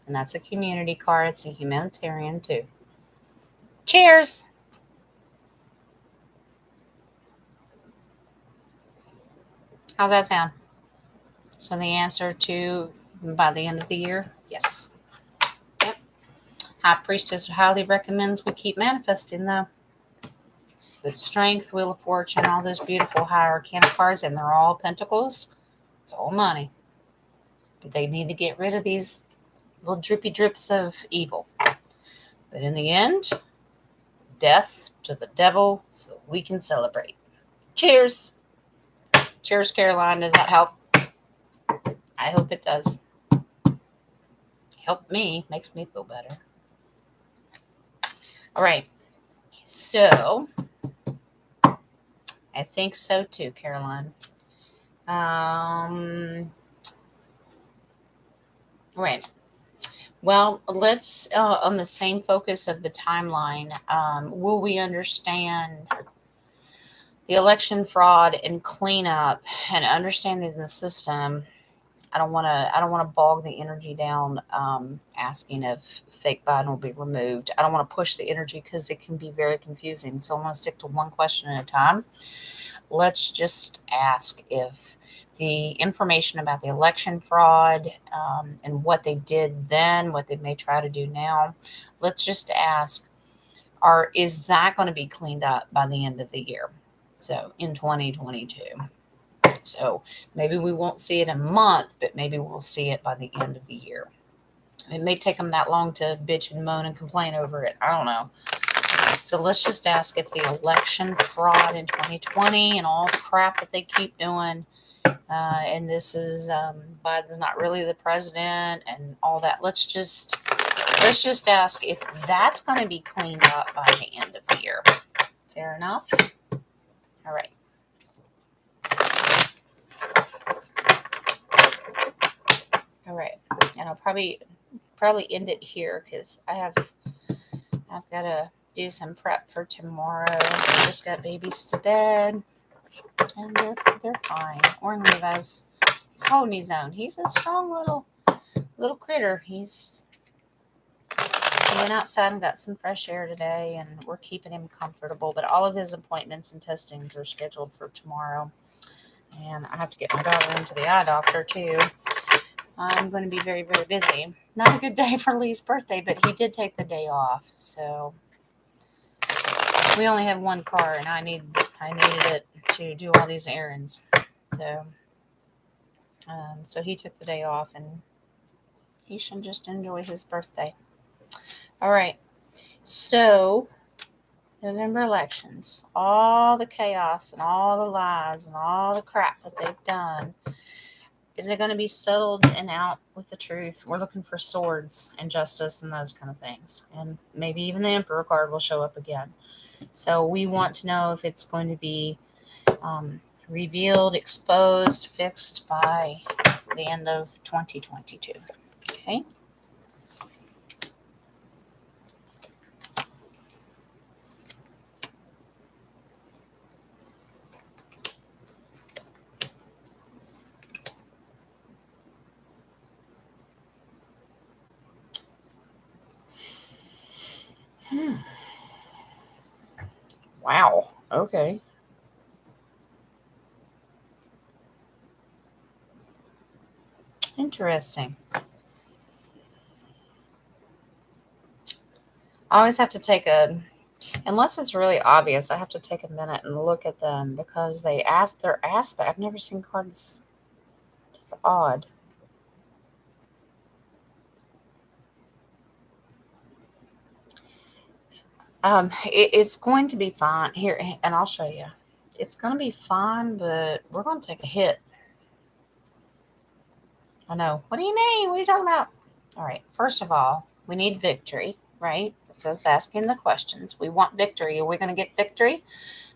Speaker 1: And that's a community card. It's a humanitarian too. Cheers. How's that sound? So the answer to by the end of the year, yes. Yep. High Priestess highly recommends we keep manifesting though. With Strength, Wheel of Fortune, all those beautiful high arcana cards, and they're all pentacles. It's all money. But they need to get rid of these little drippy drips of evil. But in the end, death to the devil so we can celebrate. Cheers. Cheers, Caroline. Does that help? I hope it does. Help me. Makes me feel better. All right. So, I think so too, Caroline. Right. Well, let's, on the same focus of the timeline, will we understand the election fraud and cleanup and understanding the system? I don't want to bog the energy down asking if fake Biden will be removed. I don't want to push the energy because it can be very confusing. So I want to stick to one question at a time. Let's just ask if the information about the election fraud and what they did then, what they may try to do now, let's just ask, is that going to be cleaned up by the end of the year? So in 2022. So maybe we won't see it in a month, but maybe we'll see it by the end of the year. It may take them that long to bitch and moan and complain over it. I don't know. So let's just ask if the election fraud in 2020 and all the crap that they keep doing, and this is Biden's not really the president and all that. Let's just ask if that's going to be cleaned up by the end of the year. Fair enough. All right. All right, and I'll probably end it here because I've got to do some prep for tomorrow. I just got babies to bed, and they're fine. Orin Levi's he's holding his own. He's a strong little critter. He went outside and got some fresh air today, and we're keeping him comfortable. But all of his appointments and testings are scheduled for tomorrow, and I have to get my daughter into the eye doctor too. I'm going to be very, very busy. Not a good day for Lee's birthday, but he did take the day off. So we only have 1 car, and I needed it to do all these errands. So he took the day off, and he should just enjoy his birthday. All right. So November elections, all the chaos and all the lies and all the crap that they've done. Is it going to be settled and out with the truth? We're looking for swords and justice and those kind of things. And maybe even the Emperor card will show up again. So we want to know if it's going to be revealed, exposed, fixed by the end of 2022. Okay. Wow. Okay. Interesting. I always have to take unless it's really obvious, I have to take a minute and look at them because they ask their aspect. I've never seen cards. It's odd. It's going to be fine here, and I'll show you. It's going to be fine, but we're going to take a hit. I know. What do you mean? What are you talking about? All right. First of all, we need victory, right? It says asking the questions. We want victory. Are we going to get victory?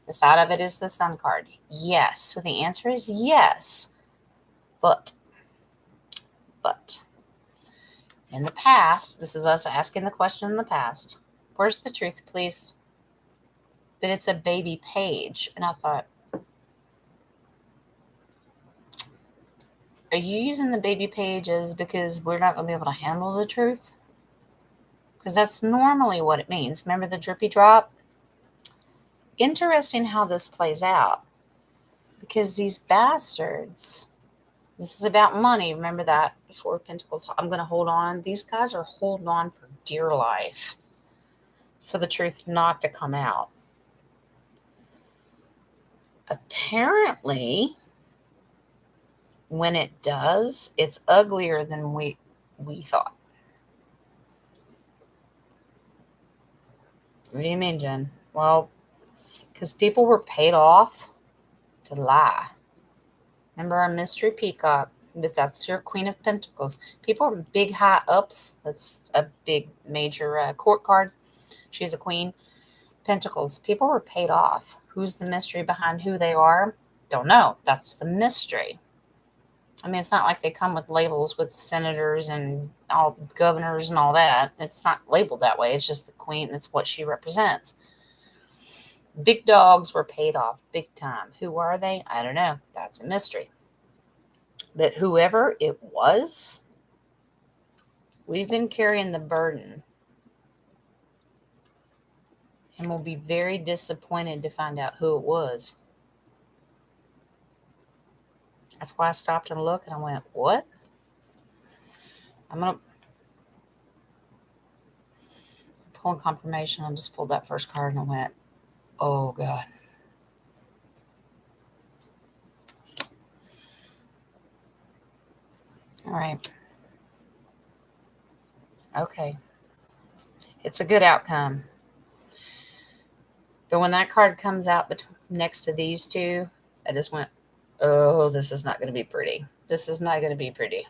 Speaker 1: The side of it is the Sun card. Yes. So the answer is yes. But in the past, this is us asking the question in the past. Where's the truth, please? But it's a baby page. And I thought, are you using the baby pages because we're not going to be able to handle the truth? Because that's normally what it means. Remember the drippy drop? Interesting how this plays out. Because these bastards, this is about money. Remember that? Four of Pentacles. I'm going to hold on. These guys are holding on for dear life for the truth not to come out. Apparently, when it does, it's uglier than we thought. What do you mean, Jen? Well, because people were paid off to lie. Remember our mystery peacock? But that's your Queen of Pentacles. People are big high ups. That's a big major court card. She's a Queen. Pentacles. People were paid off. Who's the mystery behind who they are? Don't know. That's the mystery. I mean, it's not like they come with labels with senators and all governors and all that. It's not labeled that way. It's just the Queen. That's what she represents. Big dogs were paid off big time. Who are they? I don't know. That's a mystery. But whoever it was, we've been carrying the burden. And we'll be very disappointed to find out who it was. That's why I stopped and looked and I went, what? I'm going to pull confirmation. I just pulled that first card and I went, oh, God. All right. Okay. It's a good outcome. But when that card comes out next to these two, I just went, oh, this is not going to be pretty. This is not going to be pretty.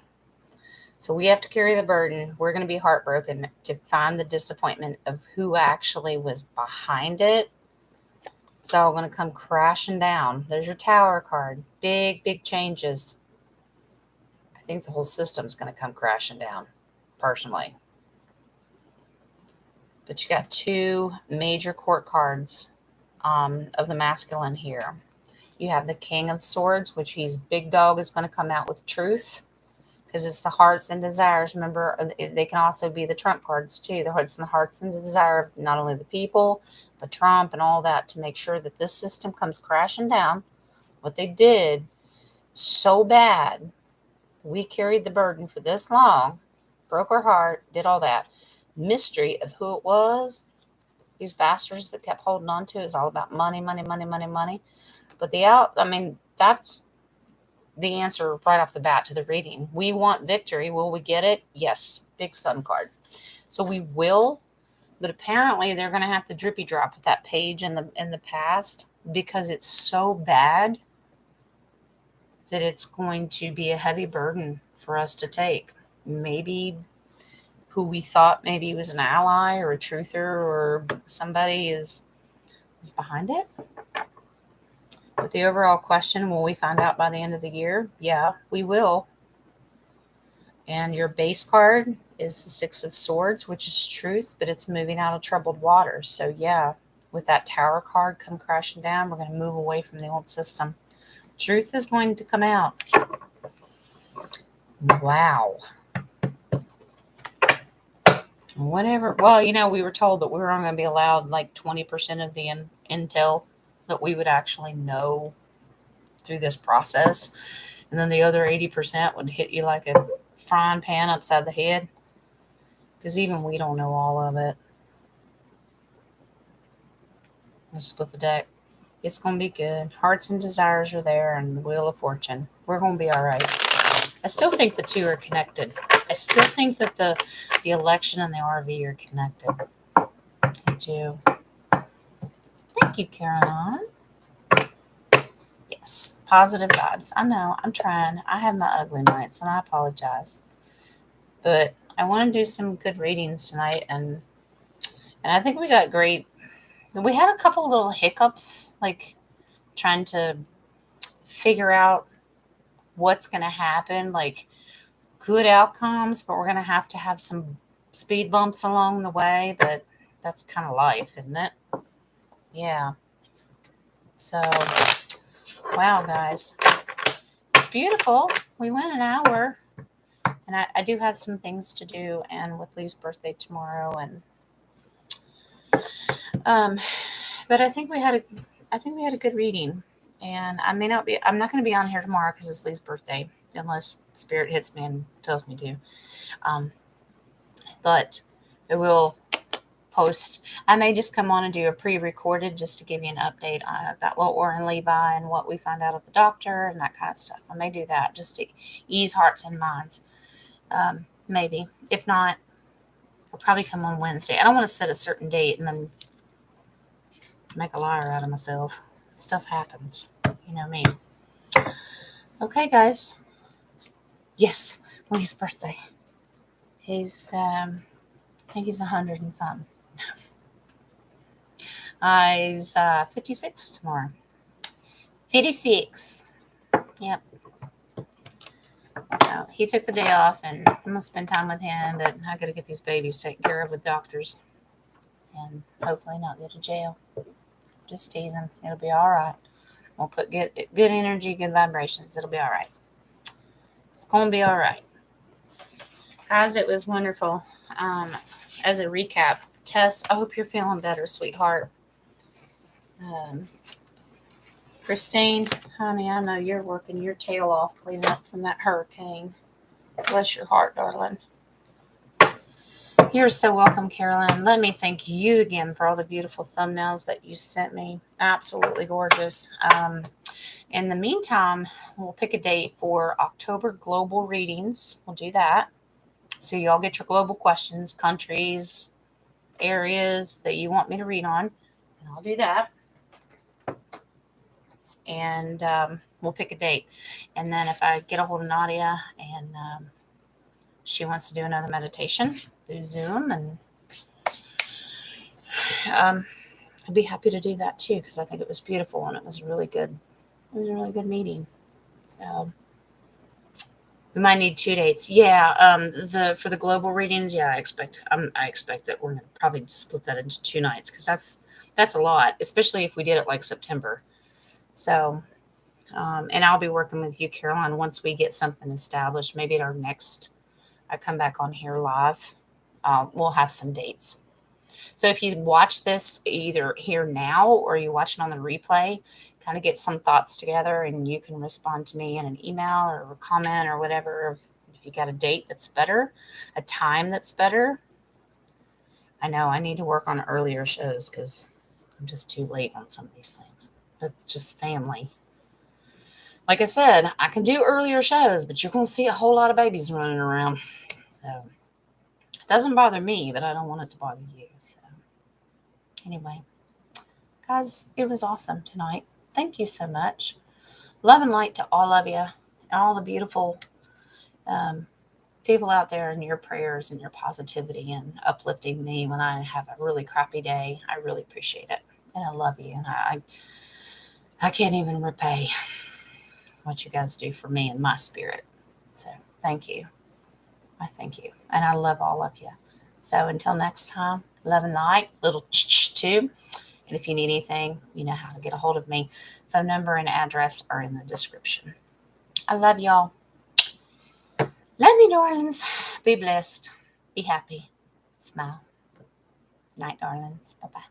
Speaker 1: So we have to carry the burden. We're going to be heartbroken to find the disappointment of who actually was behind it. It's all going to come crashing down. There's your Tower card. Big, big changes. I think the whole system's going to come crashing down, personally. But you got two major court cards of the masculine here. You have the King of Swords, which he's big dog is going to come out with truth because it's the hearts and desires. Remember, they can also be the Trump cards too. The hearts and desire of not only the people, but Trump and all that to make sure that this system comes crashing down. What they did so bad, we carried the burden for this long, broke our heart, did all that. Mystery of who it was, these bastards that kept holding on to is all about money, money, money, money, money. But that's the answer right off the bat to the reading. We want victory. Will we get it? Yes. Big Sun card. So we will, but apparently they're going to have to drippy drop with that page in the past because it's so bad that it's going to be a heavy burden for us to take. Maybe who we thought maybe was an ally or a truther or somebody is behind it. But the overall question, will we find out by the end of the year? Yeah, we will. And your base card is the Six of Swords, which is truth, but it's moving out of troubled waters. So yeah, with that Tower card come crashing down, we're going to move away from the old system. Truth is going to come out. Wow. Whatever. Well, we were told that we were only going to be allowed like 20% of the intel that we would actually know through this process. And then the other 80% would hit you like a frying pan upside the head, because even we don't know all of it. Let's split the deck. It's going to be good. Hearts and desires are there, and the Wheel of Fortune. We're going to be all right. I still think the two are connected. I still think that the election and the RV are connected. I do. Thank you, Caroline. Yes, positive vibes. I know. I'm trying. I have my ugly nights, and I apologize. But I want to do some good readings tonight, and I think we got great. We had a couple little hiccups, like trying to figure out what's going to happen, like good outcomes, but we're going to have some speed bumps along the way. But that's kind of life, isn't it? Yeah. So, wow, guys. It's beautiful. We went an hour. And I do have some things to do, and with Lee's birthday tomorrow, and but I think we had a good reading. And I'm not going to be on here tomorrow because it's Lee's birthday, unless Spirit hits me and tells me to. But I will post. I may just come on and do a pre-recorded just to give you an update about Laura and Levi and what we found out at the doctor and that kind of stuff. I may do that just to ease hearts and minds. Maybe. If not, I'll probably come on Wednesday. I don't want to set a certain date and then make a liar out of myself. Stuff happens. You know me. Okay, guys. Yes, Lee's birthday. He's, I think he's 100 and something. He's 56 tomorrow. 56. Yep. So he took the day off, and I'm going to spend time with him, but I got to get these babies taken care of with doctors and hopefully not go to jail. Just tease them. It'll be all right. We'll put good energy, good vibrations. It'll be all right. It's going to be all right. Guys, it was wonderful. As a recap, Tess, I hope you're feeling better, sweetheart. Christine, honey, I know you're working your tail off cleaning up from that hurricane. Bless your heart, darling. You're so welcome, Caroline. Let me thank you again for all the beautiful thumbnails that you sent me. Absolutely gorgeous. In the meantime, we'll pick a date for October global readings. We'll do that. So y'all get your global questions, countries, areas that you want me to read on, and I'll do that. And we'll pick a date. And then if I get a hold of Nadia and she wants to do another meditation through Zoom, and I'd be happy to do that too, because I think it was beautiful and it was really good. It was a really good meeting. So we might need 2 dates. Yeah. For the global readings, yeah, I expect that we're gonna probably split that into 2 nights, because that's a lot, especially if we did it like September. So, and I'll be working with you, Caroline, once we get something established. Maybe at our next, I come back on here live. We'll have some dates. So if you watch this either here now or you watch it on the replay, kind of get some thoughts together, and you can respond to me in an email or a comment or whatever. If you got a date that's better, a time that's better. I know I need to work on earlier shows because I'm just too late on some of these things. But it's just family. Like I said, I can do earlier shows, but you're going to see a whole lot of babies running around. So it doesn't bother me, but I don't want it to bother you. So anyway, guys, it was awesome tonight. Thank you so much. Love and light to all of you and all the beautiful people out there, and your prayers and your positivity and uplifting me when I have a really crappy day. I really appreciate it. And I love you. And I can't even repay what you guys do for me and my spirit. So thank you. I thank you. And I love all of you. So until next time, love and light, little tube. And if you need anything, you know how to get a hold of me. Phone number and address are in the description. I love y'all. Love you, darlings. Be blessed. Be happy. Smile. Night, darlings. Bye-bye.